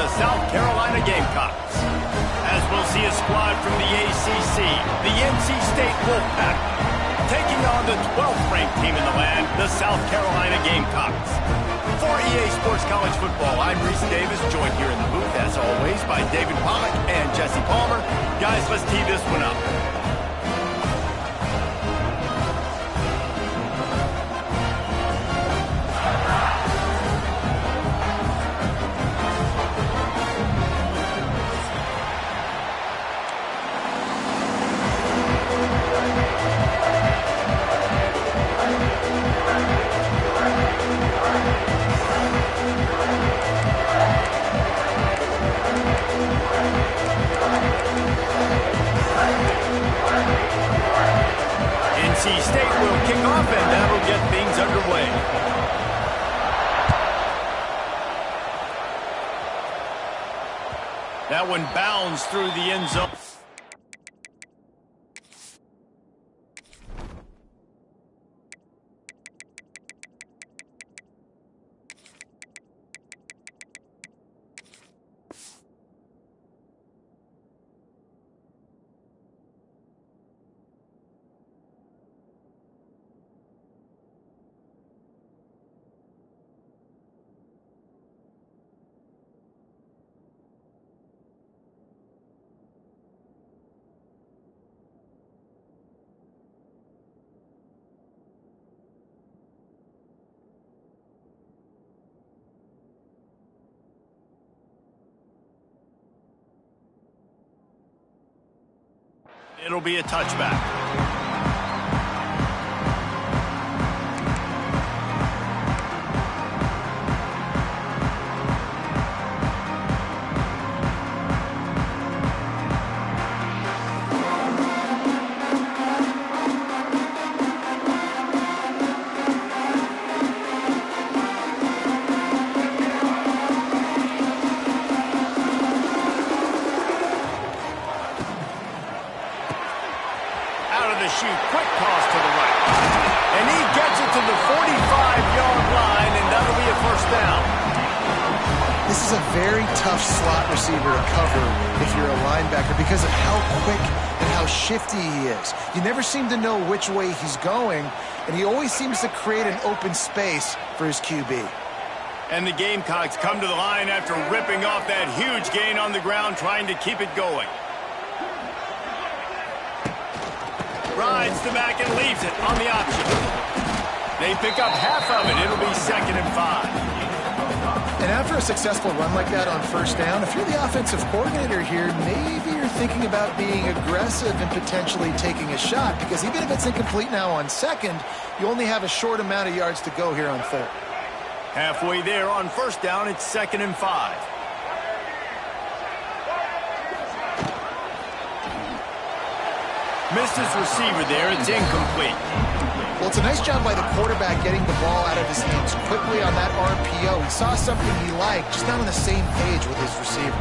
the South Carolina Gamecocks. As we'll see a squad from the ACC, the NC State Wolfpack, taking on the 12th-ranked team in the land, the South Carolina Gamecocks. For EA Sports College Football, I'm Reese Davis, joined here in the booth, as always, by David Pollack and Jesse Palmer. Guys, let's tee this one up. NC State will kick off, and that'll get things underway. That one bounds through the end zone. It'll be a touchback. Quick toss to the right. And he gets it to the 45-yard line, and that'll be a first down. This is a very tough slot receiver to cover if you're a linebacker because of how quick and how shifty he is. You never seem to know which way he's going, and he always seems to create an open space for his QB. And the Gamecocks come to the line after ripping off that huge gain on the ground, trying to keep it going. Rides the back and leaves it on the option. They pick up half of it. It'll be 2nd and 5. And after a successful run like that on first down, if you're the offensive coordinator here, maybe you're thinking about being aggressive and potentially taking a shot, because even if it's incomplete now on second, you only have a short amount of yards to go here on third. Halfway there on first down, it's 2nd and 5. Missed his receiver there. It's incomplete. Well, it's a nice job by the quarterback getting the ball out of his hands quickly on that RPO. He saw something he liked, just not on the same page with his receiver.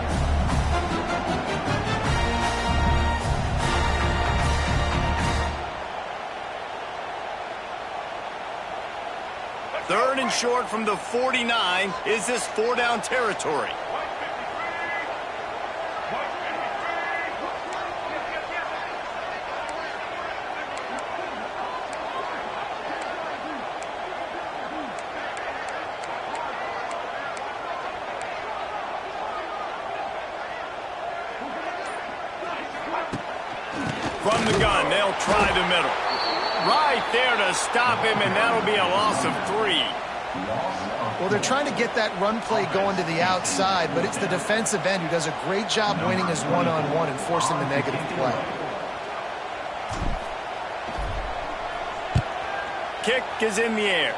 Third and short from the 49. Is this 4-down territory? From the gun, they'll try the middle. Right there to stop him, and that'll be a loss of 3. Well, they're trying to get that run play going to the outside, but it's the defensive end who does a great job winning his one-on-one and forcing the negative play. Kick is in the air.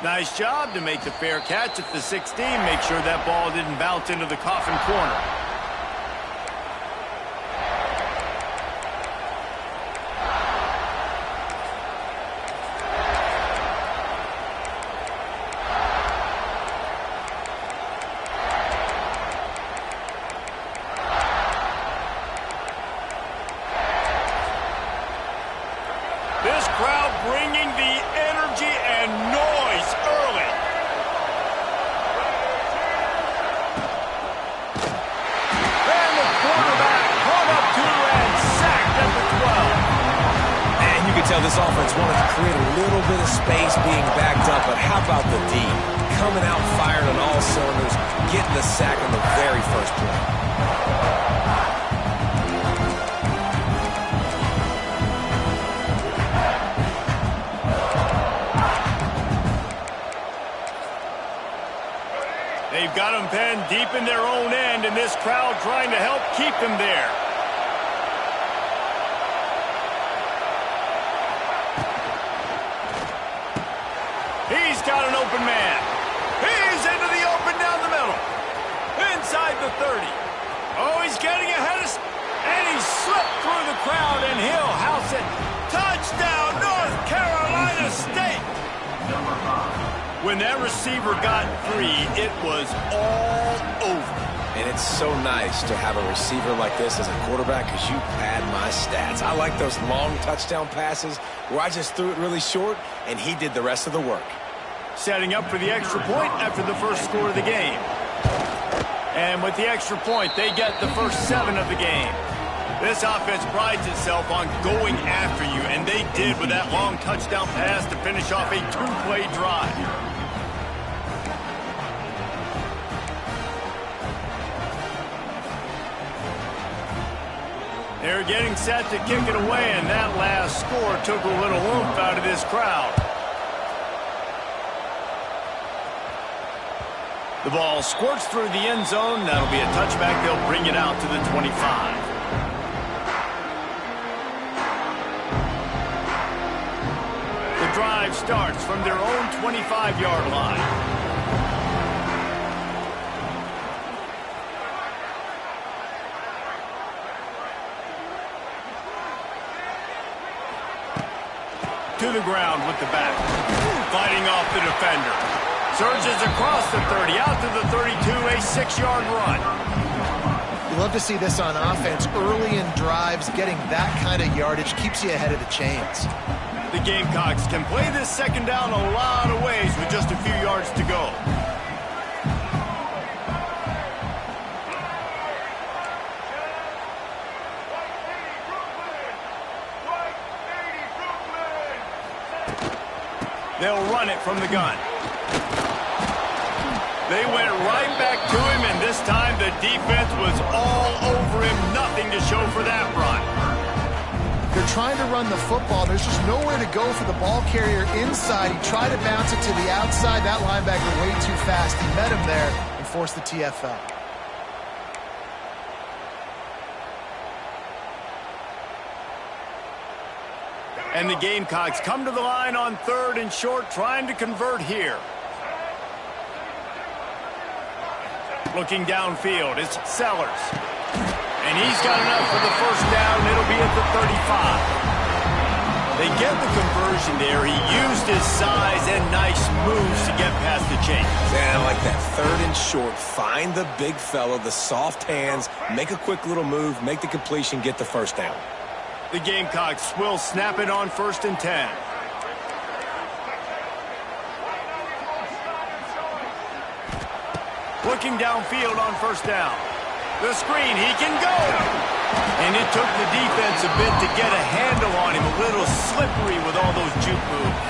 Nice job to make the fair catch at the 16. Make sure that ball didn't bounce into the coffin corner. This crowd bringing the energy and noise early. this offense wanted to create a little bit of space being backed up, but how about the D? Coming out firing on all cylinders, getting the sack on the very first play. They've got them penned deep in their own end, and this crowd trying to help keep them there. He's got an open man. He's into the open down the middle. Inside the 30. Oh, he's getting ahead of... And he slipped through the crowd, and he'll house it. Touchdown, North Carolina State. When that receiver got free, it was all over. And it's so nice to have a receiver like this as a quarterback because you pad my stats. I like those long touchdown passes where I just threw it really short and he did the rest of the work. Setting up for the extra point after the first score of the game. And with the extra point, they get the first 7 of the game. This offense prides itself on going after you, and they did with that long touchdown pass to finish off a 2-play drive. They're getting set to kick it away, and that last score took a little oomph out of this crowd. The ball squirts through the end zone. That'll be a touchback. They'll bring it out to the 25. The drive starts from their own 25-yard line. To the ground with the back. Fighting off the defender. Surges across the 30, out to the 32, a 6-yard run. You love to see this on offense. Early in drives, getting that kind of yardage keeps you ahead of the chains. The Gamecocks can play this second down a lot of ways with just a few yards to go. They'll run it from the gun. They went right back to him, and this time the defense was all over him. Nothing to show for that run. They're trying to run the football. There's just nowhere to go for the ball carrier inside. He tried to bounce it to the outside. That linebacker way too fast. He met him there and forced the TFL. And the Gamecocks come to the line on 3rd and short, trying to convert here. Looking downfield, it's Sellers. And he's got enough for the first down. It'll be at the 35. They get the conversion there. He used his size and nice moves to get past the chains. Man, I like that 3rd and short. Find the big fella, the soft hands, make a quick little move, make the completion, get the first down. The Gamecocks will snap it on 1st and 10. Looking downfield on 1st down. The screen, he can go! And it took the defense a bit to get a handle on him. A little slippery with all those juke moves.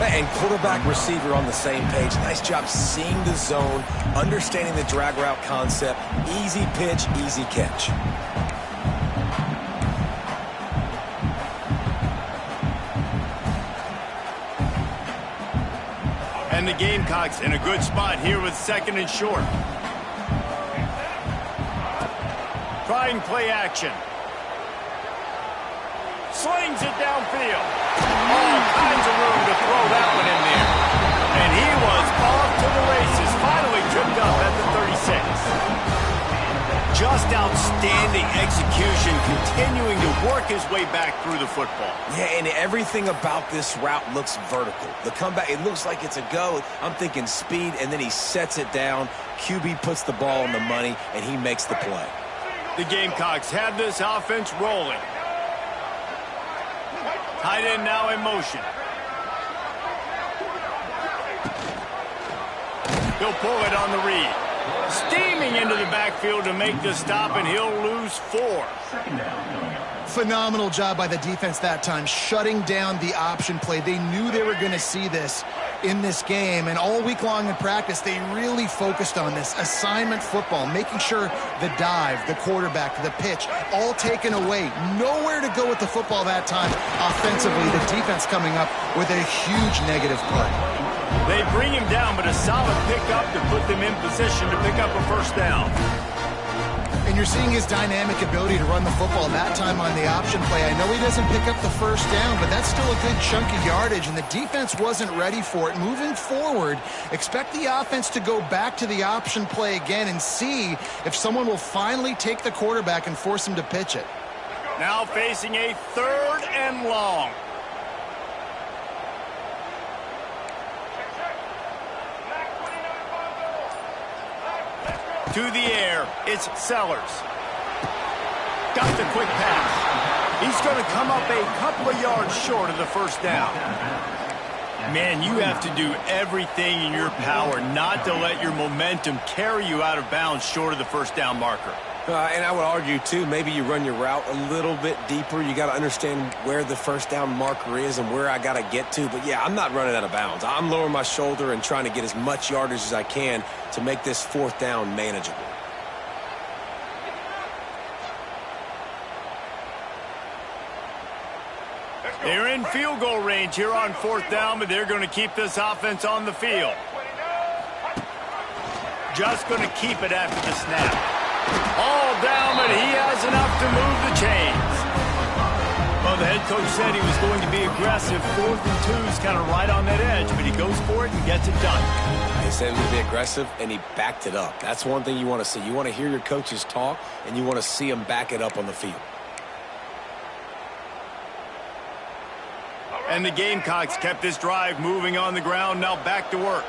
And quarterback receiver on the same page. Nice job seeing the zone, understanding the drag route concept. Easy pitch, easy catch. And the Gamecocks in a good spot here with 2nd and short. Trying play action. Slings it downfield. All kinds of room to throw that one in there. And he was off to the races. Finally tripped up at the 36. Just outstanding execution, continuing to work his way back through the football. Yeah, and everything about this route looks vertical. The comeback, it looks like it's a go. I'm thinking speed, and then he sets it down. QB puts the ball on the money, and he makes the play. The Gamecocks have this offense rolling. Tight end now in motion. He'll pull it on the read. Steaming swinging into the backfield to make the stop, and he'll lose 4. Phenomenal job by the defense that time, shutting down the option play. They knew they were going to see this in this game, and all week long in practice, they really focused on this assignment football, making sure the dive, the quarterback, the pitch, all taken away. Nowhere to go with the football that time offensively. The defense coming up with a huge negative play. They bring him down, but a solid pickup to put them in position to pick up a first down. And you're seeing his dynamic ability to run the football that time on the option play. I know he doesn't pick up the first down, but that's still a good chunk of yardage, and the defense wasn't ready for it. Moving forward, expect the offense to go back to the option play again and see if someone will finally take the quarterback and force him to pitch it. Now facing a 3rd and long. To the air, it's Sellers. Got the quick pass. He's going to come up a couple of yards short of the first down. Man, you have to do everything in your power not to let your momentum carry you out of bounds short of the first down marker. And I would argue, too, maybe you run your route a little bit deeper. You got to understand where the first down marker is and where I got to get to. But, yeah, I'm not running out of bounds. I'm lowering my shoulder and trying to get as much yardage as I can to make this 4th down manageable. They're in field goal range here on 4th down, but they're going to keep this offense on the field. Just going to keep it after the snap. All down, but he has enough to move the chains. Well, the head coach said he was going to be aggressive. 4th and 2 is kind of right on that edge, but he goes for it and gets it done. He said he would be aggressive, and he backed it up. That's one thing you want to see. You want to hear your coaches talk, and you want to see them back it up on the field. And the Gamecocks kept this drive moving on the ground. Now back to work.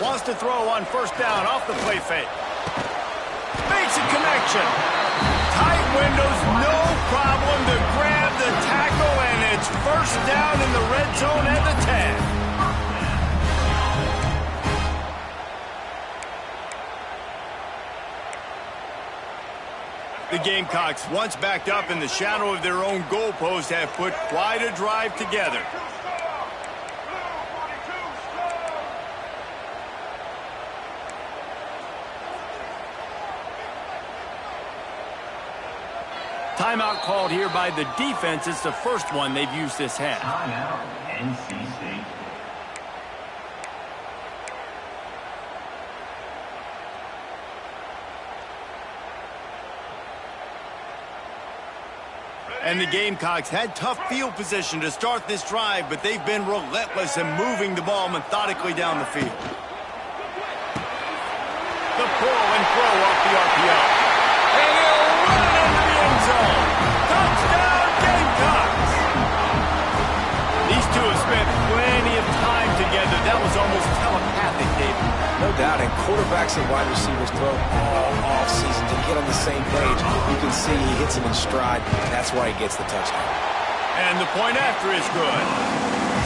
Wants to throw on first down off the play fake. Makes a connection. Tight windows, no problem to grab the tackle, and it's first down in the red zone at the 10. The Gamecocks, once backed up in the shadow of their own goalpost, have put quite a drive together. Timeout called here by the defense. It's the first one they've used this half. Timeout, NC State. And the Gamecocks had tough field position to start this drive, but they've been relentless in moving the ball methodically down the field. The pull and throw off the RPO. And he'll run into the end zone. Touchdown, Gamecocks! These two have spent plenty of time together. That was almost telepathic, David. No doubt, and quarterbacks and wide receivers throw all offseason to get on the same page. You can see he hits him in stride. That's why he gets the touchdown. And the point after is good.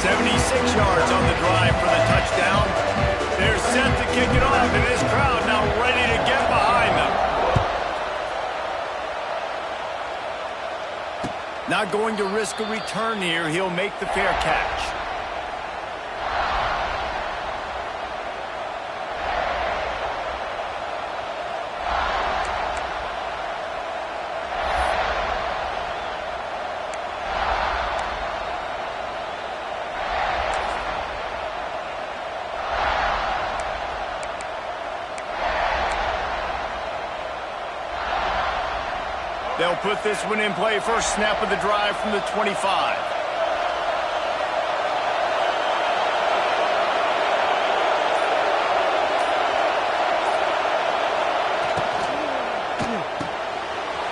76 yards on the drive for the touchdown. They're set to kick it off, and this crowd now ready to get behind them. Not going to risk a return here. He'll make the fair catch. They'll put this one in play. First snap of the drive from the 25.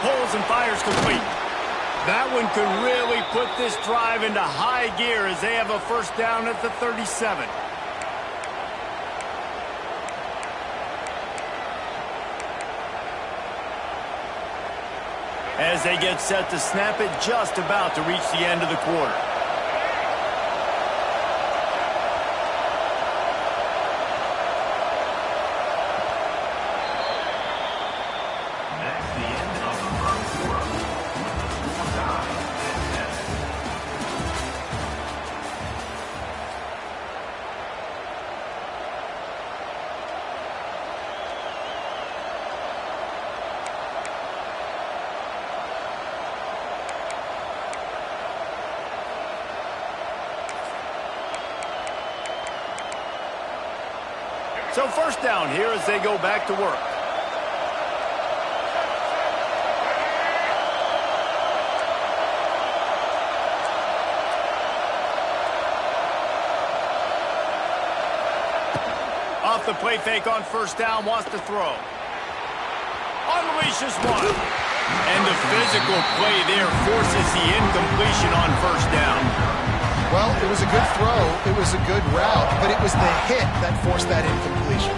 Pulls and fires complete. That one could really put this drive into high gear as they have a first down at the 37. As they get set to snap it, just about to reach the end of the quarter. So first down here as they go back to work. Off the play fake on first down, wants to throw. Unleashes one. And the physical play there forces the incompletion on first down. Well, it was a good throw, it was a good route, but it was the hit that forced that incompletion.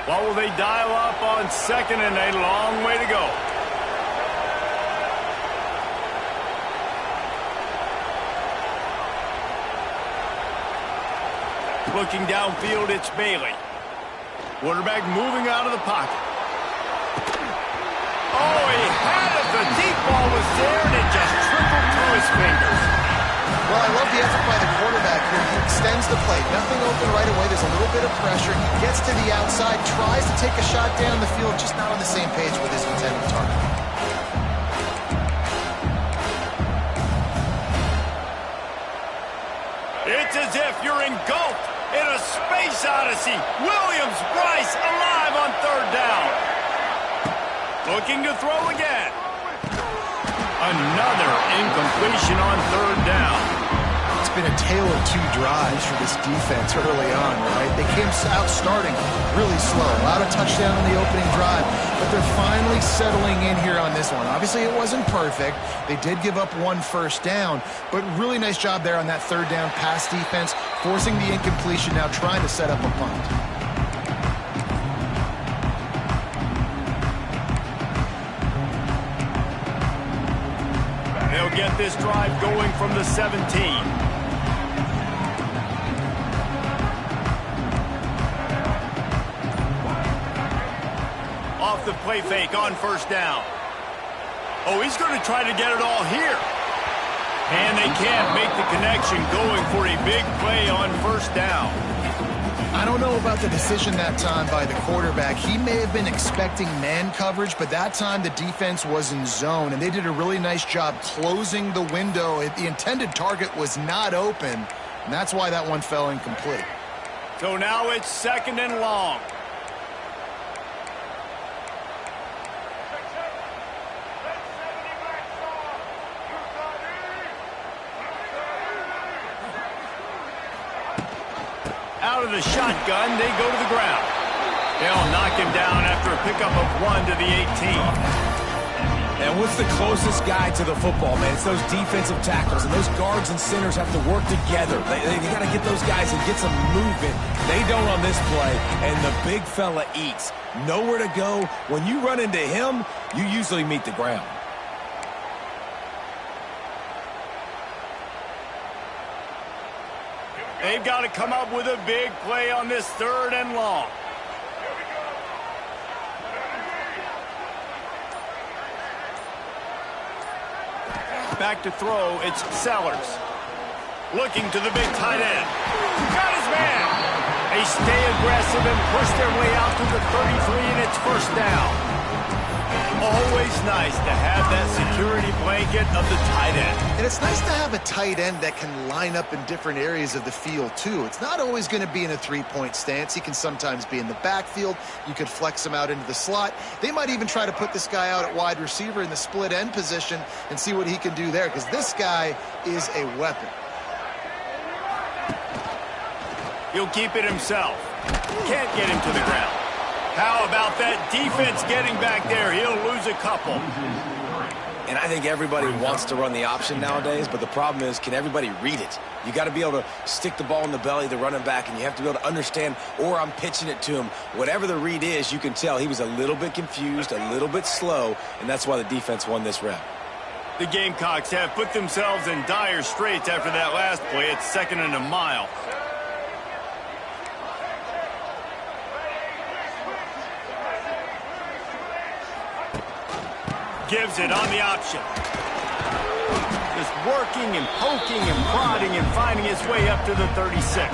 What will they dial up on second and a long way to go? Looking downfield, it's Bailey. Quarterback moving out of the pocket. Oh, he had it. The deep ball was there, and it just trickled through his fingers. Well, I love the effort by the quarterback here. He extends the play. Nothing open right away. There's a little bit of pressure. He gets to the outside, tries to take a shot down the field, just not on the same page with his intended target. It's as if you're engulfed in a space odyssey. Williams-Brice alive on third down. Looking to throw again. Another incompletion on third down. It's been a tale of two drives for this defense early on, right? They came out starting really slow. Allowed a touchdown on the opening drive, but they're finally settling in here on this one. Obviously, it wasn't perfect. They did give up one first down, but really nice job there on that third down pass defense, forcing the incompletion, now trying to set up a punt. They'll get this drive going from the 17. Off the play fake on first down. Oh, he's going to try to get it all here. And they can't make the connection, going for a big play on first down. I don't know about the decision that time by the quarterback. He may have been expecting man coverage, but that time the defense was in zone, and they did a really nice job closing the window. The intended target was not open, and that's why that one fell incomplete. So now it's second and long. Out of the shotgun, they go to the ground. They'll knock him down after a pickup of 1 to the 18. And what's the closest guy to the football, man? It's those defensive tackles, and those guards and centers have to work together. They got to get those guys and get some movement. They don't on this play, and the big fella eats. Nowhere to go. When you run into him, you usually meet the ground. They've got to come up with a big play on this third and long. Back to throw, it's Sellers. Looking to the big tight end. Got his man. They stay aggressive and push their way out to the 33, and it's first down. Always nice to have that security blanket of the tight end. And it's nice to have a tight end that can line up in different areas of the field, too. It's not always going to be in a three-point stance. He can sometimes be in the backfield. You could flex him out into the slot. They might even try to put this guy out at wide receiver in the split end position and see what he can do there, because this guy is a weapon. He'll keep it himself. Can't get him to the ground. How about that defense getting back there? He'll lose a couple. And I think everybody wants to run the option nowadays, but the problem is, can everybody read it? You got to be able to stick the ball in the belly of the running back, and you have to be able to understand, or I'm pitching it to him. Whatever the read is, you can tell he was a little bit confused, a little bit slow, and that's why the defense won this rep. The Gamecocks have put themselves in dire straits after that last play. It's second and a mile. Gives it on the option. Just working and poking and prodding and finding his way up to the 36.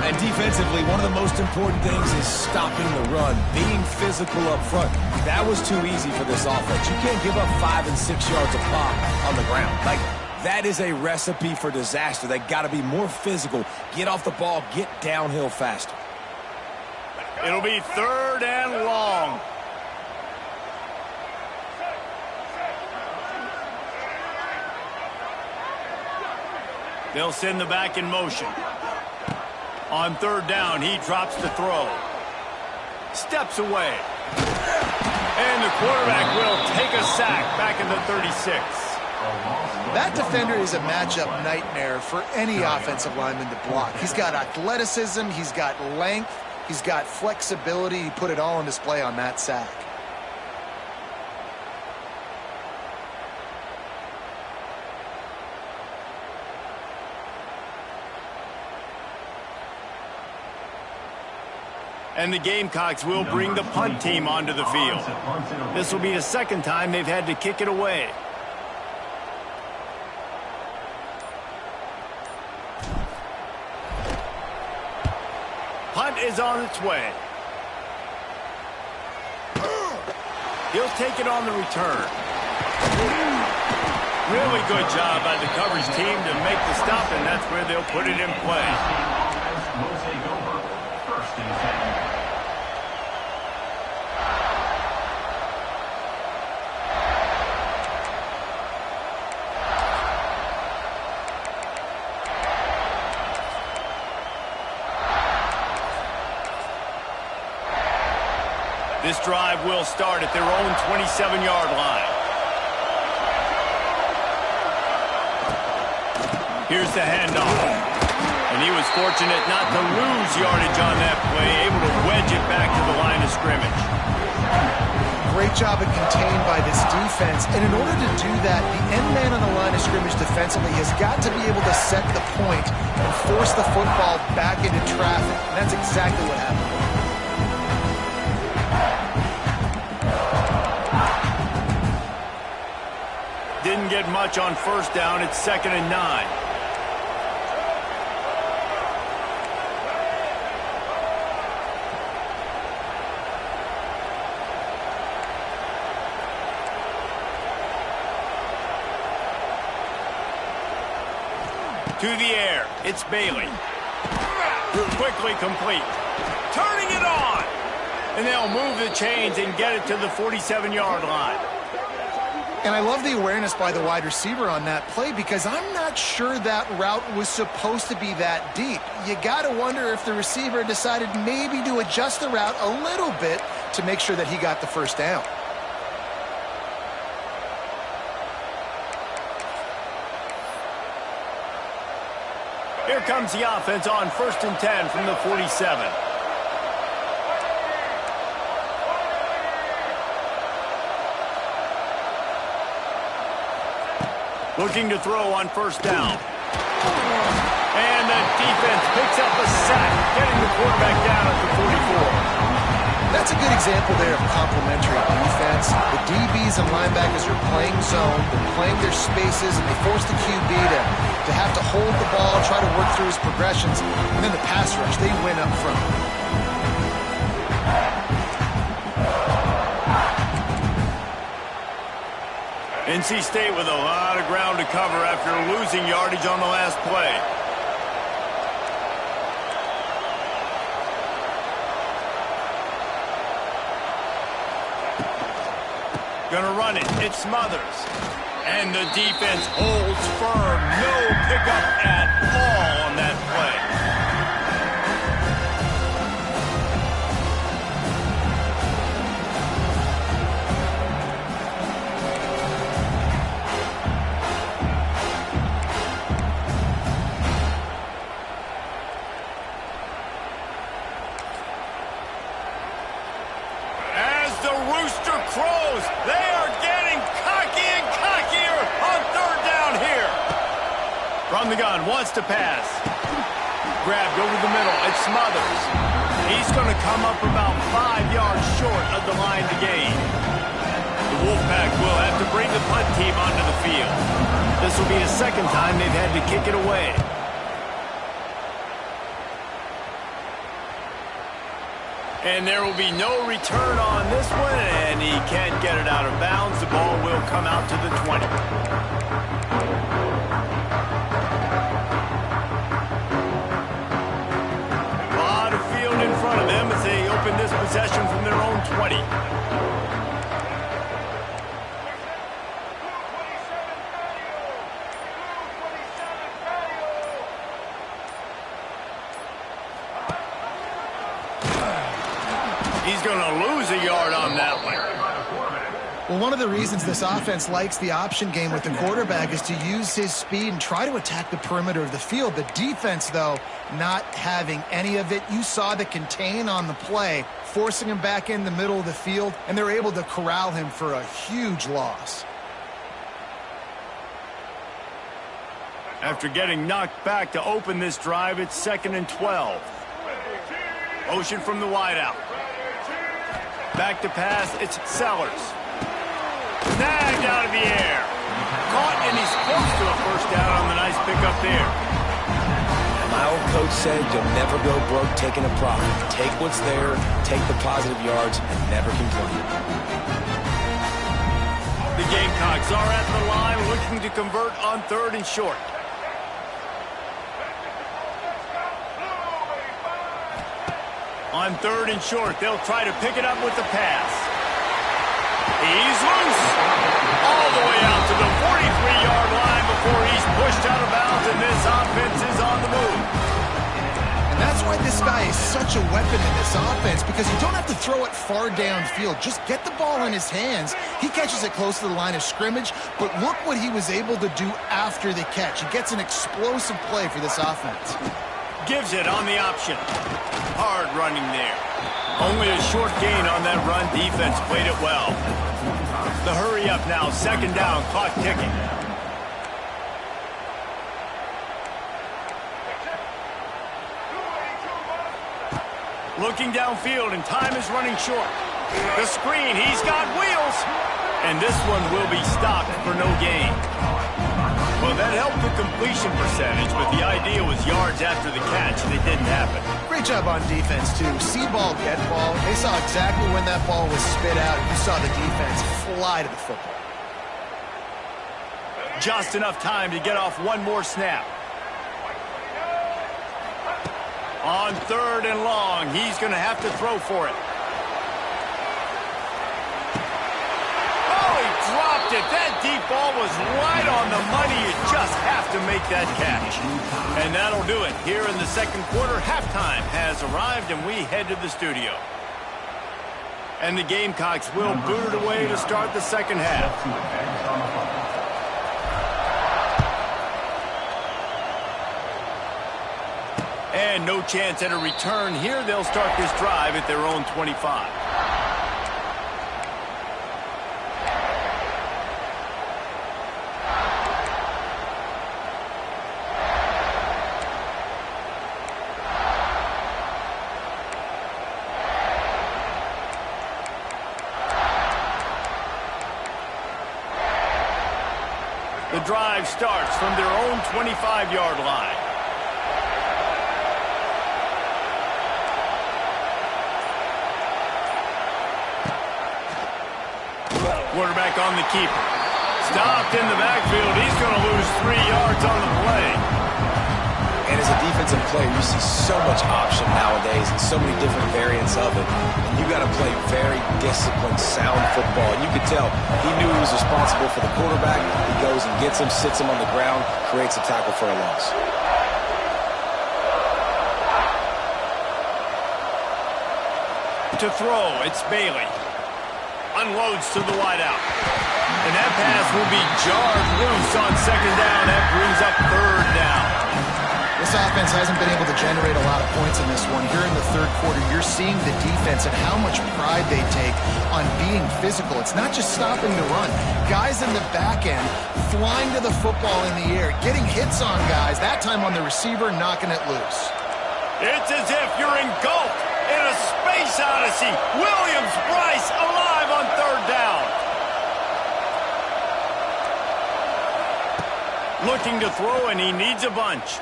And defensively, one of the most important things is stopping the run, being physical up front. That was too easy for this offense. You can't give up 5 and 6 yards a pop on the ground. Like, that is a recipe for disaster. They got to be more physical, get off the ball, get downhill faster. It'll be 3rd and long. They'll send the back in motion. On 3rd down, he drops the throw. Steps away. And the quarterback will take a sack back in the 36. That defender is a matchup nightmare for any offensive lineman to block. He's got athleticism, he's got length, he's got flexibility. He put it all on display on that sack. And the Gamecocks will bring the punt team onto the field. This will be the 2nd time they've had to kick it away. Punt is on its way. He'll take it on the return. Really good job by the coverage team to make the stop, and that's where they'll put it in play. Will take over 1st and 10. This drive will start at their own 27-yard line. Here's the handoff. And he was fortunate not to lose yardage on that play, able to wedge it back to the line of scrimmage. Great job at contained by this defense. And in order to do that, the end man on the line of scrimmage defensively has got to be able to set the point and force the football back into traffic. And that's exactly what happened. Didn't get much on 1st down. It's 2nd and 9. To the air. It's Bailey. Quickly complete. Turning it on. And they'll move the chains and get it to the 47-yard line. And I love the awareness by the wide receiver on that play because I'm not sure that route was supposed to be that deep. You got to wonder if the receiver decided maybe to adjust the route a little bit to make sure that he got the 1st down. Here comes the offense on 1st and 10 from the 47. Looking to throw on 1st down. And the defense picks up a sack, getting the quarterback down at the 44. That's a good example there of complementary defense. The DBs and linebackers are playing zone, they're playing their spaces, and they force the QB to have to hold the ball, try to work through his progressions, and then the pass rush, they win up front. NC State with a lot of ground to cover after losing yardage on the last play. Gonna run it. It's Smothers. And the defense holds firm. No pickup at all on that play. Rooster crows. They are getting cocky and cockier on 3rd down here. From the gun, wants to pass. Grabbed over the middle. It's Smothers. He's going to come up about 5 yards short of the line to gain. The Wolfpack will have to bring the punt team onto the field. This will be the 2nd time they've had to kick it away. And there will be no return on this one, and he can't get it out of bounds. The ball will come out to the 20. A lot of field in front of them as they open this possession from their own 20. He's going to lose a yard on that one. Well, one of the reasons this offense likes the option game with the quarterback is to use his speed and try to attack the perimeter of the field. The defense, though, not having any of it. You saw the contain on the play, forcing him back in the middle of the field, and they're able to corral him for a huge loss. After getting knocked back to open this drive, it's 2nd and 12. Motion from the wideout. Back to pass, it's Sellers. Snagged out of the air. Caught, and he's close to a first down on the nice pickup there. My old coach said you'll never go broke taking a profit. Take what's there, take the positive yards, and never complain. The Gamecocks are at the line looking to convert on 3rd and short. On 3rd and short, they'll try to pick it up with the pass. He's loose. All the way out to the 43-yard line before he's pushed out of bounds, and this offense is on the move. And that's why this guy is such a weapon in this offense, because you don't have to throw it far downfield. Just get the ball in his hands. He catches it close to the line of scrimmage, but look what he was able to do after the catch. He gets an explosive play for this offense. Gives it on the option. Hard running there. Only a short gain on that run. Defense played it well. The hurry up now. 2nd down. Clock ticking. Looking downfield, and time is running short. The screen. He's got wheels. And this one will be stopped for no gain. Well, that helped the completion percentage, but the idea was yards after the catch, and it didn't happen. Great job on defense, too. See ball, get ball. They saw exactly when that ball was spit out. You saw the defense fly to the football. Just enough time to get off one more snap. On 3rd and long, he's going to have to throw for it. Dropped it. That deep ball was right on the money. You just have to make that catch. And that'll do it. Here in the 2nd quarter, halftime has arrived, and we head to the studio. And the Gamecocks will boot it away to start the 2nd half. And no chance at a return here. They'll start this drive at their own 25. The drive starts from their own 25-yard line. Quarterback on the keeper. Stopped in the backfield. He's going to lose 3 yards on the play. And as a defensive player, you see so much option nowadays and so many different variants of it. And you got to play very disciplined, sound football. And you could tell he knew he was responsible for the quarterback. He goes and gets him, sits him on the ground, creates a tackle for a loss. To throw, it's Bailey. Unloads to the wideout. And that pass will be jarred loose on 2nd down. That brings up 3rd down. This offense hasn't been able to generate a lot of points in this one. Here in the 3rd quarter, you're seeing the defense and how much pride they take on being physical. It's not just stopping the run. Guys in the back end flying to the football in the air, getting hits on guys, that time on the receiver, knocking it loose. It's as if you're engulfed in a space odyssey. Williams-Brice alive on 3rd down. Looking to throw, and he needs a bunch.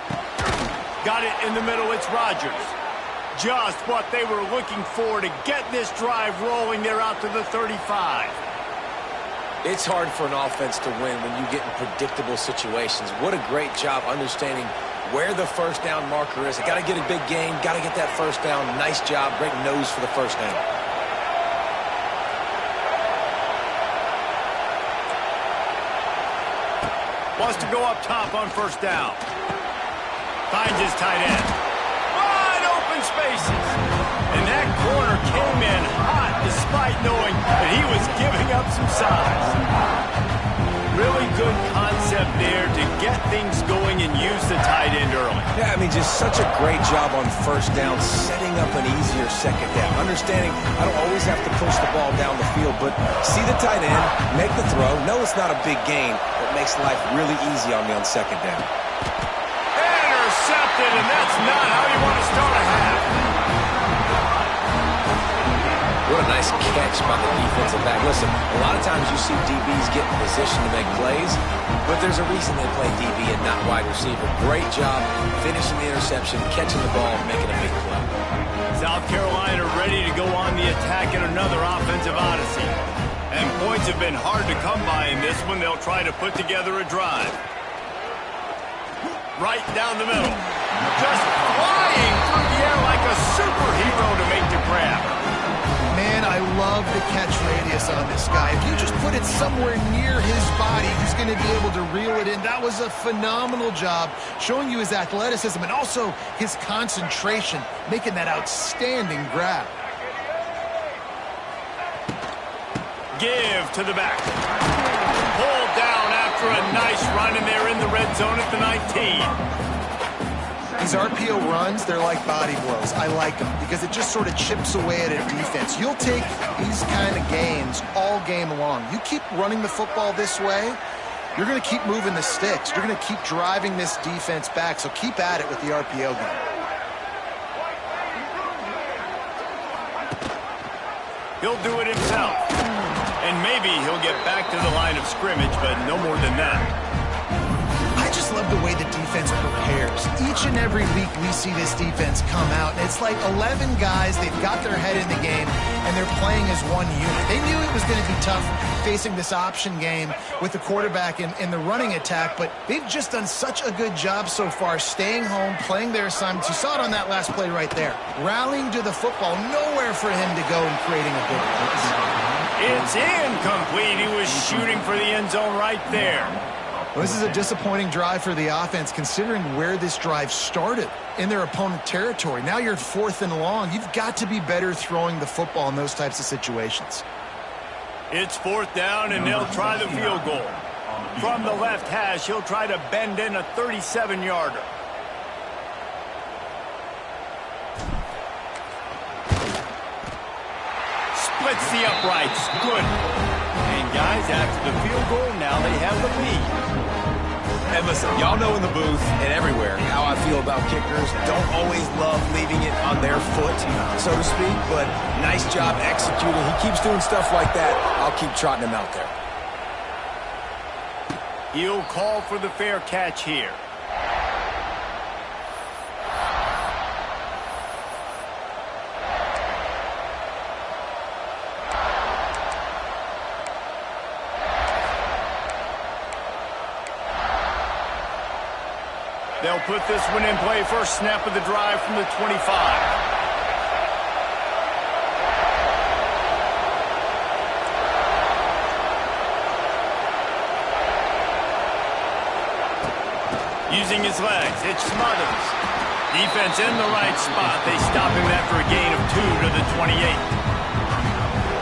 Got it in the middle. It's Rodgers. Just what they were looking for to get this drive rolling there out to the 35. It's hard for an offense to win when you get in predictable situations. What a great job understanding where the first down marker is. I got to get a big gain, got to get that first down. Nice job, great nose for the first down. Wants to go up top on first down. Finds his tight end. Wide open spaces. And that corner came in hot despite knowing that he was giving up some size. Really good concept there to get things going and use the tight end early. Yeah, I mean, just such a great job on first down, setting up an easier second down. Understanding I don't always have to push the ball down the field, but see the tight end, make the throw. No, it's not a big gain, but makes life really easy on me on second down. Intercepted, and that's not how you want to start a half. What a nice catch by the defensive back. Listen, a lot of times you see DBs get in position to make plays, but there's a reason they play DB and not wide receiver. Great job finishing the interception, catching the ball, and making a big play. South Carolina ready to go on the attack in another offensive odyssey. And points have been hard to come by in this one. They'll try to put together a drive. Right down the middle. Just flying through the air like a superhero to make the grab. Man, I love the catch radius on this guy. If you just put it somewhere near his body, he's going to be able to reel it in. That was a phenomenal job, showing you his athleticism and also his concentration, making that outstanding grab. Give to the back. Pulled down after a nice run, and they're in the red zone at the 19. These RPO runs, they're like body blows. I like them because it just sort of chips away at a defense. You'll take these kind of gains all game long. You keep running the football this way, you're going to keep moving the sticks. You're going to keep driving this defense back, so keep at it with the RPO game. He'll do it himself. And maybe he'll get back to the line of scrimmage, but no more than that. I just love the way the defense prepares. Each and every week we see this defense come out, and it's like 11 guys, they've got their head in the game, and they're playing as one unit. They knew it was going to be tough facing this option game with the quarterback in the running attack, but they've just done such a good job so far, staying home, playing their assignments. You saw it on that last play right there. Rallying to the football, nowhere for him to go and creating a big place. It's incomplete. He was shooting for the end zone right there. Well, this is a disappointing drive for the offense, considering where this drive started in their opponent territory. Now you're 4th and long. You've got to be better throwing the football in those types of situations. It's 4th down, and they'll try the field goal. From the left hash, he'll try to bend in a 37-yarder. Splits the uprights. Good. And guys, after the field goal, now they have the lead. And listen, y'all know in the booth and everywhere how I feel about kickers. Don't always love leaving it on their foot, so to speak, but nice job executing. He keeps doing stuff like that. I'll keep trotting him out there. He'll call for the fair catch here. They'll put this one in play. First snap of the drive from the 25. Using his legs, it smothers. Defense in the right spot. They stop him after a gain of 2 to the 28.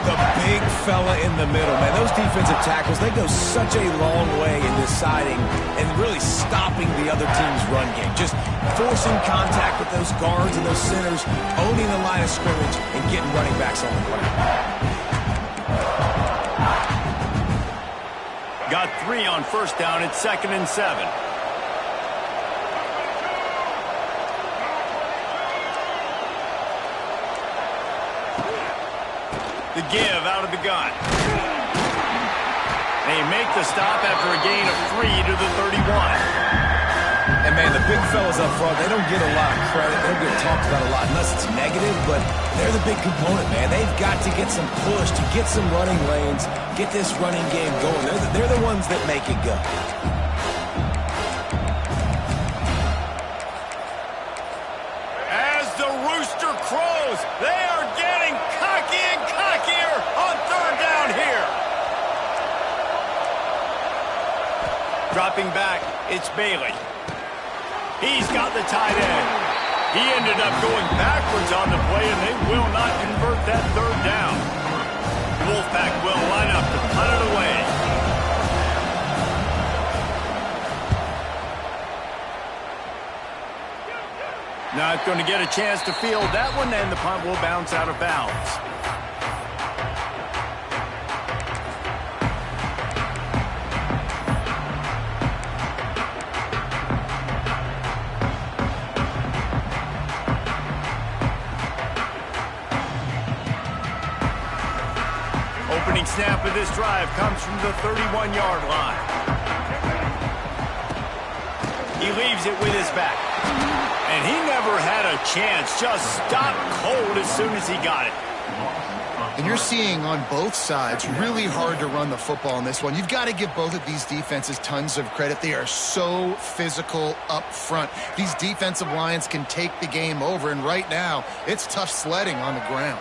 The big fella in the middle, man. Those defensive tackles, they go such a long way in deciding and really stopping the other team's run game. Just forcing contact with those guards and those centers, owning the line of scrimmage, and getting running backs on the ground. Got 3 on first down. It's 2nd and 7. The give out of the gun. They make the stop after a gain of 3 to the 31. And, man, the big fellas up front, they don't get a lot of credit. They don't get talked about a lot unless it's negative, but they're the big component, man. They've got to get some push, to get some running lanes, get this running game going. They're the ones that make it go. As the rooster crows, they are getting cocky and cockier on third down here. Dropping back, it's Bailey. He's got the tight end. He ended up going backwards on the play, and they will not convert that third down. Wolfpack will line up to punt it away. Not going to get a chance to field that one, and the punt will bounce out of bounds. Opening snap of this drive comes from the 31-yard line. He leaves it with his back. And he never had a chance, just stopped cold as soon as he got it. And you're seeing on both sides really hard to run the football in this one. You've got to give both of these defenses tons of credit. They are so physical up front. These defensive lines can take the game over, and right now it's tough sledding on the ground.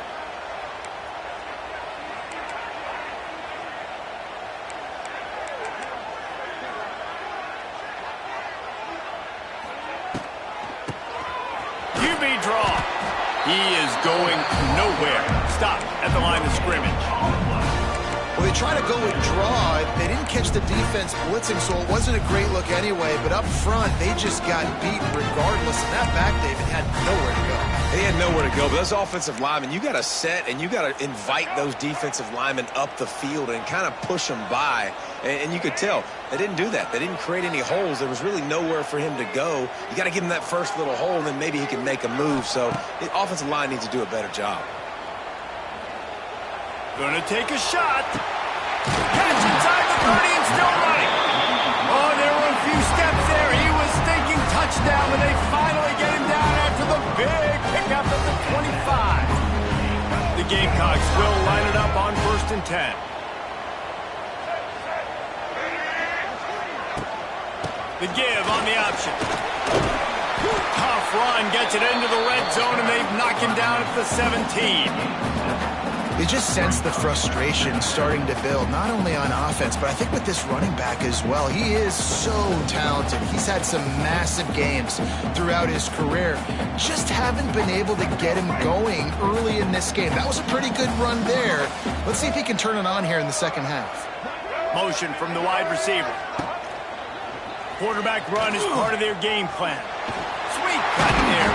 Draw. He is going nowhere. Stop at the line of scrimmage. Well, they try to go with draw. They didn't catch the defense blitzing, so it wasn't a great look anyway. But up front, they just got beat regardless. And that back, David, had nowhere to go. They had nowhere to go, but those offensive linemen, you got to set and you got to invite those defensive linemen up the field and kind of push them by. And you could tell they didn't do that. They didn't create any holes. There was really nowhere for him to go. You got to give him that first little hole, and then maybe he can make a move. So the offensive line needs to do a better job. Gonna take a shot. Catch inside the 30 and still running. Oh, there were a few steps there. He was thinking touchdown, and they finally get him down after the big pickup at the 25. The Gamecocks will line it up on 1st and 10. The give on the option. Tough run, gets it into the red zone, and they've knocked him down at the 17. You just sense the frustration starting to build, not only on offense, but I think with this running back as well. He is so talented. He's had some massive games throughout his career. Just haven't been able to get him going early in this game. That was a pretty good run there. Let's see if he can turn it on here in the second half. Motion from the wide receiver. Quarterback run is part of their game plan. Sweet cut there.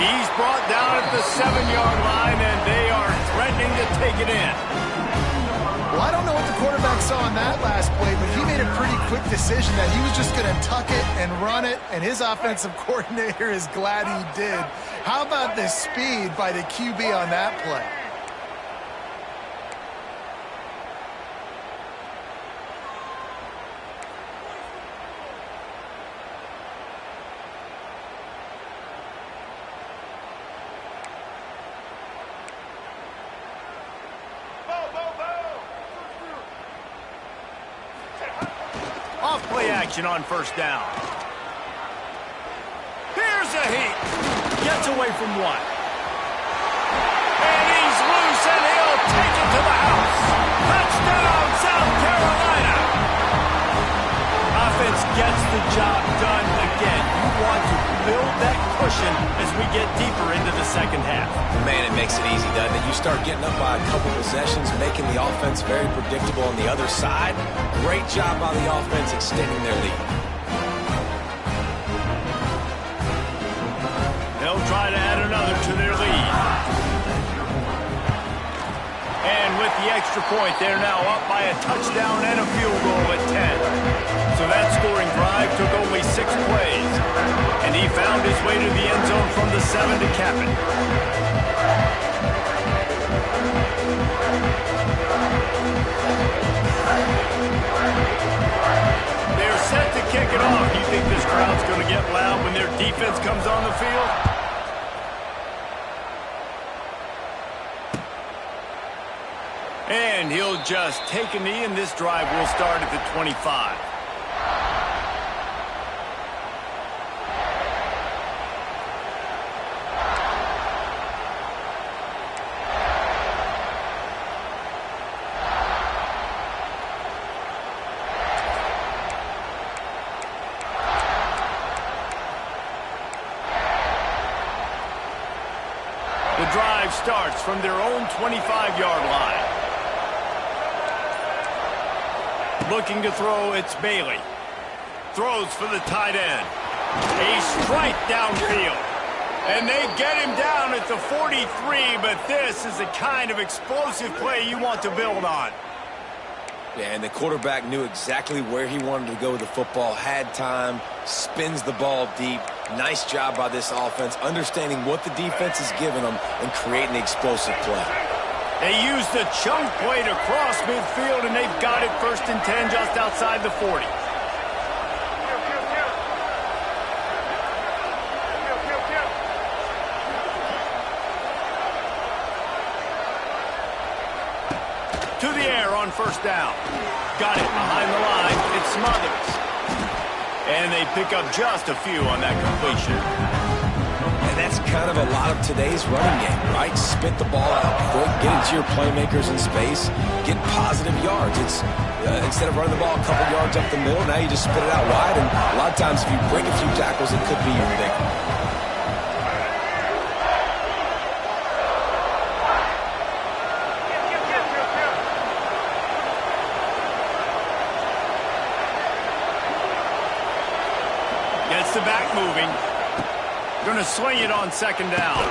He's brought down at the 7-yard line, and they are threatening to take it in. Well, I don't know what the quarterback saw on that last play, but he made a pretty quick decision that he was just going to tuck it and run it, and his offensive coordinator is glad he did. How about the speed by the QB on that play? Off-play action on 1st down. Here's a heat. Gets away from one. And he's loose, and he'll take it to the house. Touchdown, South Carolina. Offense gets the job done again. You want to build that cushion as we get deeper into the second half. Man, it makes it easy, doesn't it? You start getting up by a couple possessions, making the offense very predictable on the other side. Great job by the offense extending their lead. They'll try to add another to their lead. And with the extra point, they're now up by a touchdown and a field goal at 10. So that scoring drive took only 6 plays. And he found his way to the end zone from the 7 to cap it. They're set to kick it off. You think this crowd's And he'll just take a knee, and this drive will start at the 25. The drive starts from their own 25-yard line. Looking to throw, it's Bailey. Throws for the tight end. A strike downfield. And they get him down at the 43, but this is the kind of explosive play you want to build on. Yeah, and the quarterback knew exactly where he wanted to go with the football, had time, spins the ball deep. Nice job by this offense, understanding what the defense is giving them and creating the explosive play. They used the chunk play to cross midfield, and they've got it 1st and 10 just outside the 40. To the air on 1st down. Got it behind the line. It's Smothers. And they pick up just a few on that completion. And that's kind of a lot of today's running game, right? Spit the ball out quick, get into your playmakers in space, get positive yards. It's instead of running the ball a couple yards up the middle, now you just spit it out wide. And a lot of times if you break a few tackles, it could be even bigger. Gets the back moving. Going to swing it on 2nd down.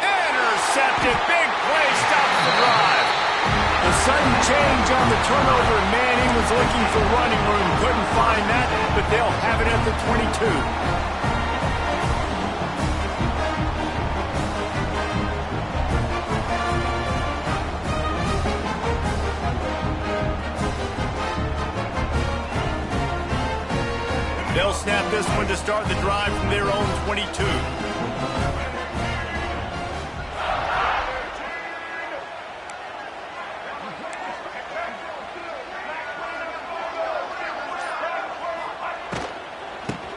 Intercepted. Big play. Stops the drive. The sudden change on the turnover. Manning was looking for running room. Couldn't find that, but they'll have it at the 22. They'll snap this one to start the drive from their own 22.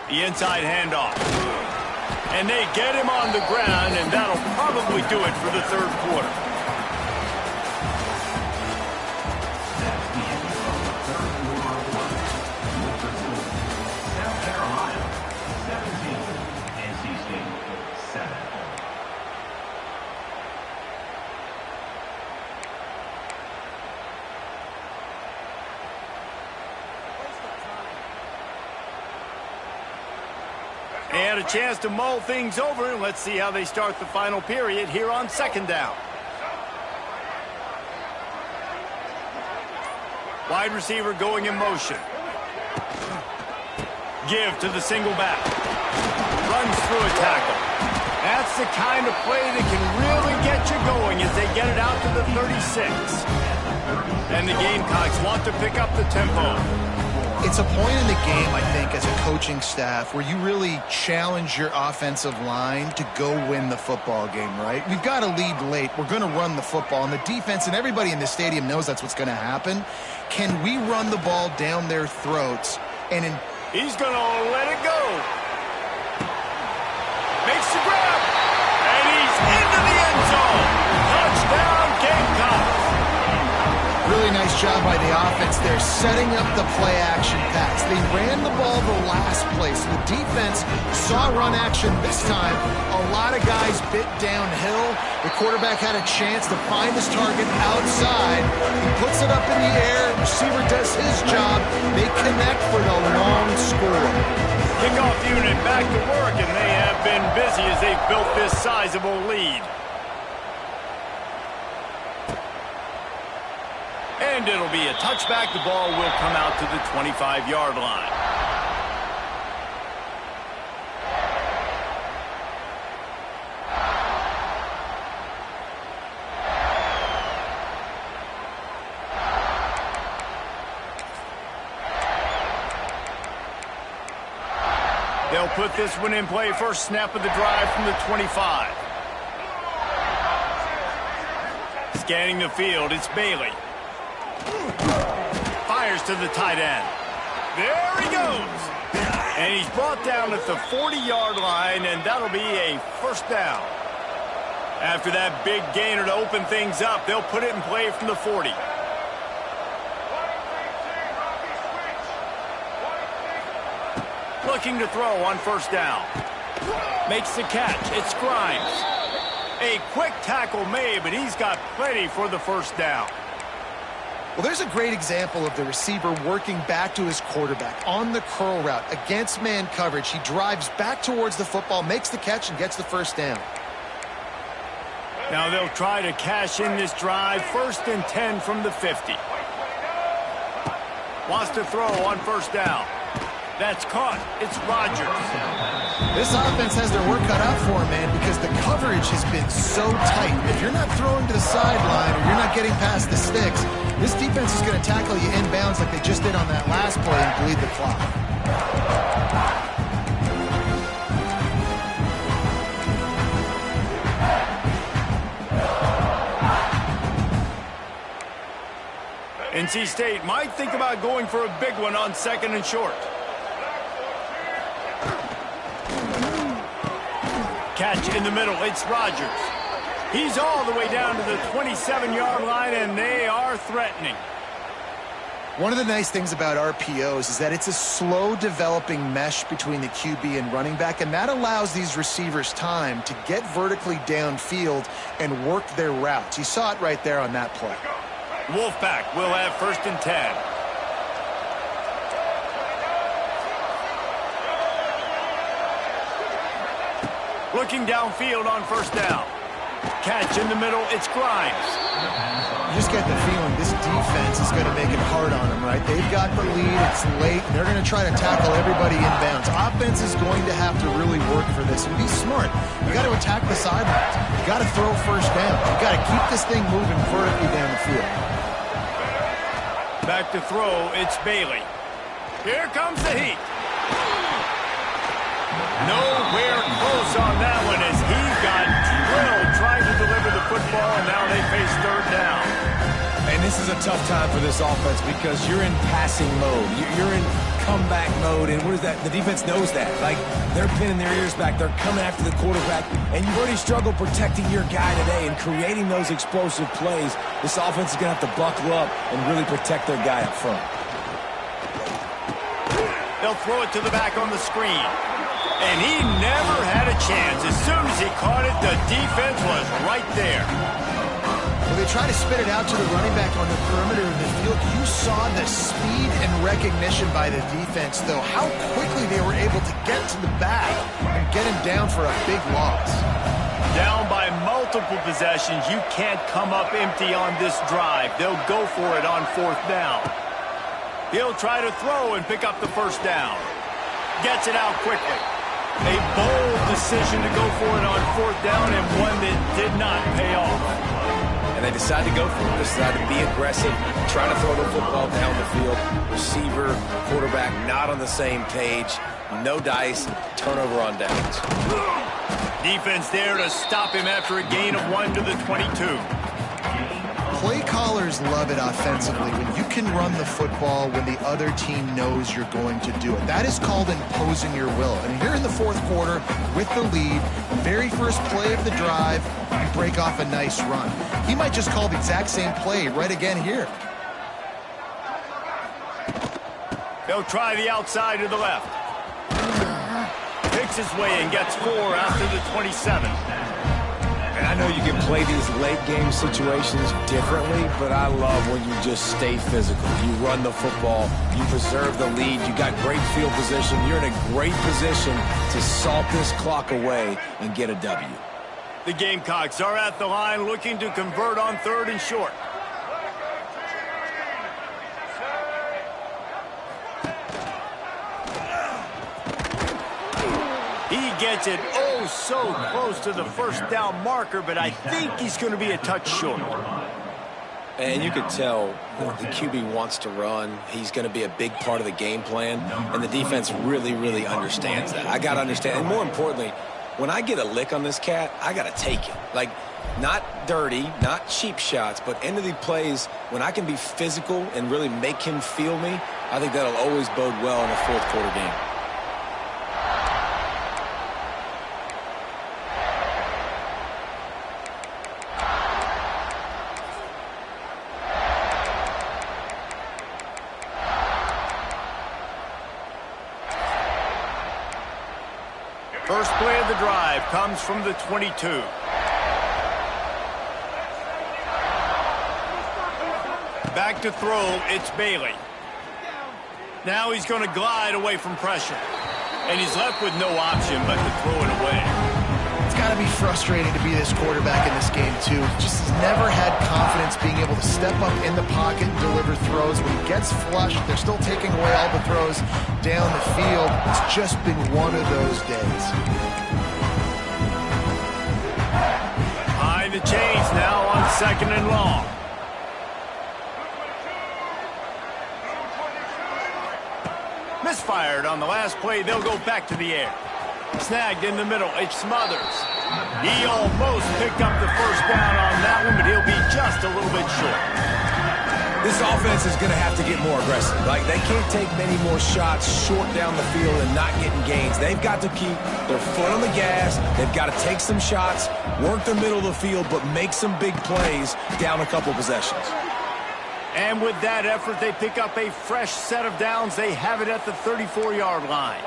The inside handoff. And they get him on the ground, and that'll probably do it for the 3rd quarter. They had a chance to mull things over. Let's see how they start the final period here on 2nd down. Wide receiver going in motion. Give to the single back. Runs through a tackle. That's the kind of play that can really get you going as they get it out to the 36. And the Gamecocks want to pick up the tempo. It's a point in the game, I think, as a coaching staff where you really challenge your offensive line to go win the football game, right? We've got to lead late. We're going to run the football. And the defense and everybody in the stadium knows that's what's going to happen. Can we run the ball down their throats? He's going to let it go. Makes the grab. And he's into the end zone. Touchdown, Gamecocks. Really nice job by the offense there, setting up the play-action pass. They ran the ball the last place. The defense saw run action this time. A lot of guys bit downhill. The quarterback had a chance to find his target outside. He puts it up in the air. Receiver does his job. They connect for the long score. Kickoff unit back to work, and they have been busy as they've built this sizable lead. And it'll be a touchback. The ball will come out to the 25-yard line. They'll put this one in play. First snap of the drive from the 25. Scanning the field, it's Bailey. Fires to the tight end. There he goes. And he's brought down at the 40-yard line, and that'll be a first down. After that big gainer to open things up, they'll put it in play from the 40. Looking to throw on first down. Makes the catch. It's Grimes. A quick tackle made, but he's got plenty for the first down. Well, there's a great example of the receiver working back to his quarterback on the curl route against man coverage. He drives back towards the football, makes the catch, and gets the first down. Now they'll try to cash in this drive. 1st and 10 from the 50. Wants to throw on first down. That's caught. It's Rodgers. This offense has their work cut out for him, man, because the coverage has been so tight. If you're not throwing to the sideline or you're not getting past the sticks, this defense is going to tackle you inbounds like they just did on that last play and bleed the clock. NC State might think about going for a big one on 2nd and short. Catch in the middle. It's Rodgers. He's all the way down to the 27-yard line, and they are threatening. One of the nice things about RPOs is that it's a slow-developing mesh between the QB and running back, and that allows these receivers time to get vertically downfield and work their routes. You saw it right there on that play. Wolfpack will have 1st and 10. Looking downfield on first down. Catch in the middle, it's Grimes. You just get the feeling this defense is going to make it hard on them, right? They've got the lead, it's late, they're going to try to tackle everybody inbounds. Offense is going to have to really work for this and be smart. You got to attack the sidelines. You got to throw first down. You got to keep this thing moving vertically down the field. Back to throw, it's Bailey. Here comes the heat. Nowhere close on that one as he got drilled trying to deliver the football, and now they face 3rd down. And this is a tough time for this offense because you're in passing mode. You're in comeback mode, and what is that? The defense knows that. Like, they're pinning their ears back. They're coming after the quarterback, and you've already struggled protecting your guy today and creating those explosive plays. This offense is going to have to buckle up and really protect their guy up front. They'll throw it to the back on the screen. And he never had a chance. As soon as he caught it, the defense was right there. Well, they try to spit it out to the running back on the perimeter of the field. You saw the speed and recognition by the defense, though, how quickly they were able to get to the back and get him down for a big loss. Down by multiple possessions, you can't come up empty on this drive. They'll go for it on 4th down. He'll try to throw and pick up the first down. Gets it out quickly. A bold decision to go for it on 4th down, and one that did not pay off. And they decide to go for it. They decide to be aggressive, try to throw the football down the field. Receiver, quarterback not on the same page. No dice, turnover on downs. Defense there to stop him after a gain of 1 to the 22. Play callers love it offensively when you can run the football when the other team knows you're going to do it. That is called imposing your will. And here in the 4th quarter with the lead, very first play of the drive, you break off a nice run. He might just call the exact same play right again here. They'll try the outside to the left. Picks his way and gets 4 after the 27. And I know you can play these late game situations differently, but I love when you just stay physical. You run the football, you preserve the lead, you got great field position, you're in a great position to salt this clock away and get a W. The Gamecocks are at the line looking to convert on 3rd and short. He gets it so close to the first down marker, but I think he's going to be a touch short. And you could tell the QB wants to run. He's going to be a big part of the game plan, and the defense really, really understands that. I got to understand, and more importantly, when I get a lick on this cat, I got to take it. Like, not dirty, not cheap shots, but end of the plays, when I can be physical and really make him feel me, I think that'll always bode well in a fourth quarter game. First play of the drive comes from the 22. Back to throw, it's Bailey. Now he's going to glide away from pressure. And he's left with no option but to throw it away. It's got to be frustrating to be this quarterback in this game, too. Just has never had confidence being able to step up in the pocket and deliver throws. When he gets flushed, they're still taking away all the throws down the field. It's just been one of those days. Behind the chains now on 2nd and long. Misfired on the last play. They'll go back to the air. Snagged in the middle. It's Smothers. He almost picked up the first down on that one, but he'll be just a little bit short. This offense is going to have to get more aggressive. Like, they can't take many more shots short down the field and not getting gains. They've got to keep their foot on the gas. They've got to take some shots, work the middle of the field, but make some big plays down a couple possessions. And with that effort, they pick up a fresh set of downs. They have it at the 34-yard line.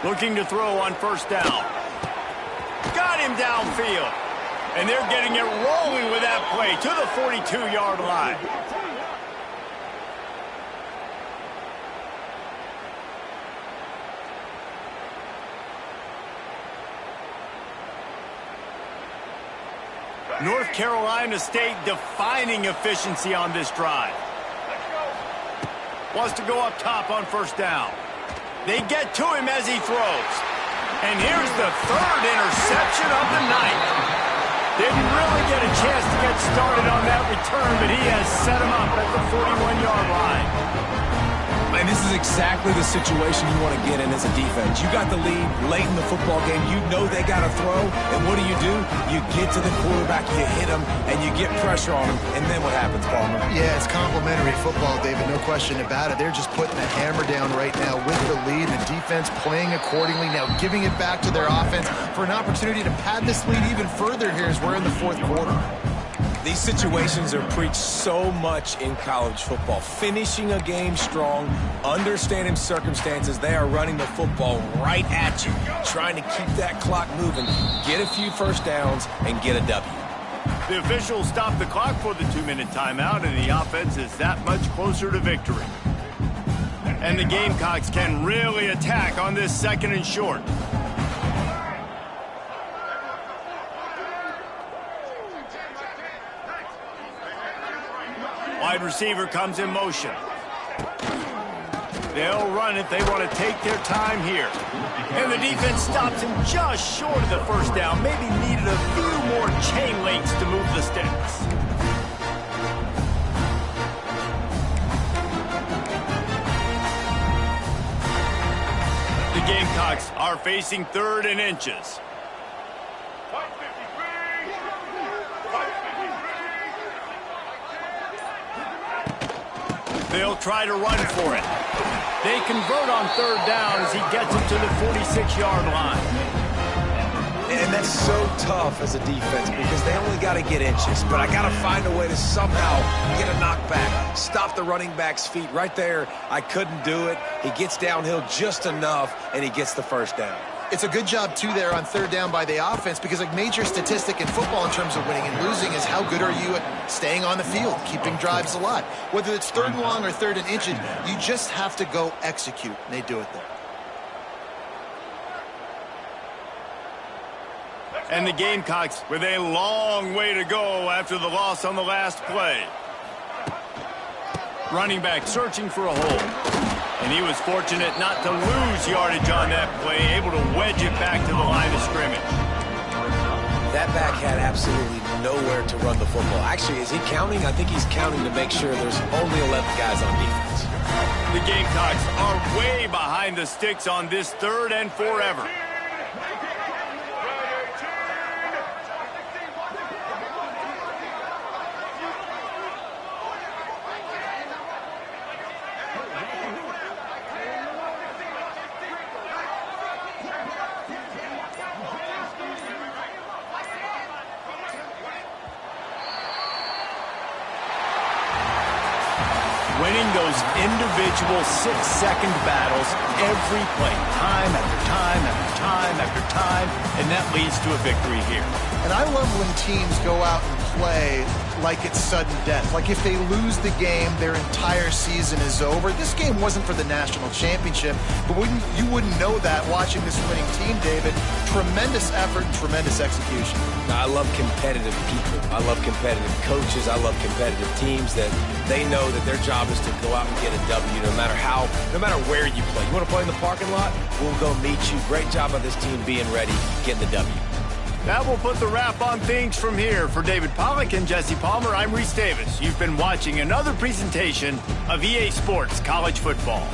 Looking to throw on first down. Got him downfield. And they're getting it rolling with that play to the 42-yard line. North Carolina State defining efficiency on this drive. Wants to go up top on first down. They get to him as he throws. And here's the third interception of the night. Didn't really get a chance to get started on that return, but he has set him up at the 41-yard line. And this is exactly the situation you want to get in as a defense. You got the lead late in the football game. You know they got to throw. And what do? You get to the quarterback, you hit him, and you get pressure on him. And then what happens, Palmer? Yeah, it's complimentary football, David. No question about it. They're just putting the hammer down right now with the lead. And the defense playing accordingly. Now giving it back to their offense for an opportunity to pad this lead even further here as we're in the fourth quarter. These situations are preached so much in college football. Finishing a game strong, understanding circumstances. They are running the football right at you, trying to keep that clock moving, get a few first downs, and get a W. The officials stop the clock for the 2-minute timeout, and the offense is that much closer to victory. And the Gamecocks can really attack on this 2nd and short. Wide receiver comes in motion. They'll run it. They want to take their time here. And the defense stops him just short of the first down. Maybe needed a few more chain links to move the sticks. The Gamecocks are facing 3rd and inches. They'll try to run for it. They convert on 3rd down as he gets it to the 46-yard line. And that's so tough as a defense because they only got to get inches. But I got to find a way to somehow get a knockback, stop the running back's feet. Right there, I couldn't do it. He gets downhill just enough, and he gets the first down. It's a good job, too, there on 3rd down by the offense because a major statistic in football in terms of winning and losing is how good are you at staying on the field, keeping drives alive. Whether it's 3rd and long or 3rd and inches, you just have to go execute, and they do it there. And the Gamecocks with a long way to go after the loss on the last play. Running back searching for a hole. And he was fortunate not to lose yardage on that play, able to wedge it back to the line of scrimmage. That back had absolutely nowhere to run the football. Actually, is he counting? I think he's counting to make sure there's only 11 guys on defense. The Gamecocks are way behind the sticks on this 3rd and forever. winning those individual 6-second battles every play, time after time after time after time, and that leads to a victory here. And I love when teams go out and play like it's sudden death. Like if they lose the game, their entire season is over. This game wasn't for the national championship, but you wouldn't know that watching this winning team, David. Tremendous effort and tremendous execution. I love competitive people. I love competitive coaches. I love competitive teams that they know that their job is to go out and get a W no matter where you play. You want to play in the parking lot? We'll go meet you. Great job by this team being ready, getting the W. That will put the wrap on things from here. For David Pollack and Jesse Palmer, I'm Reese Davis. You've been watching another presentation of EA Sports College Football.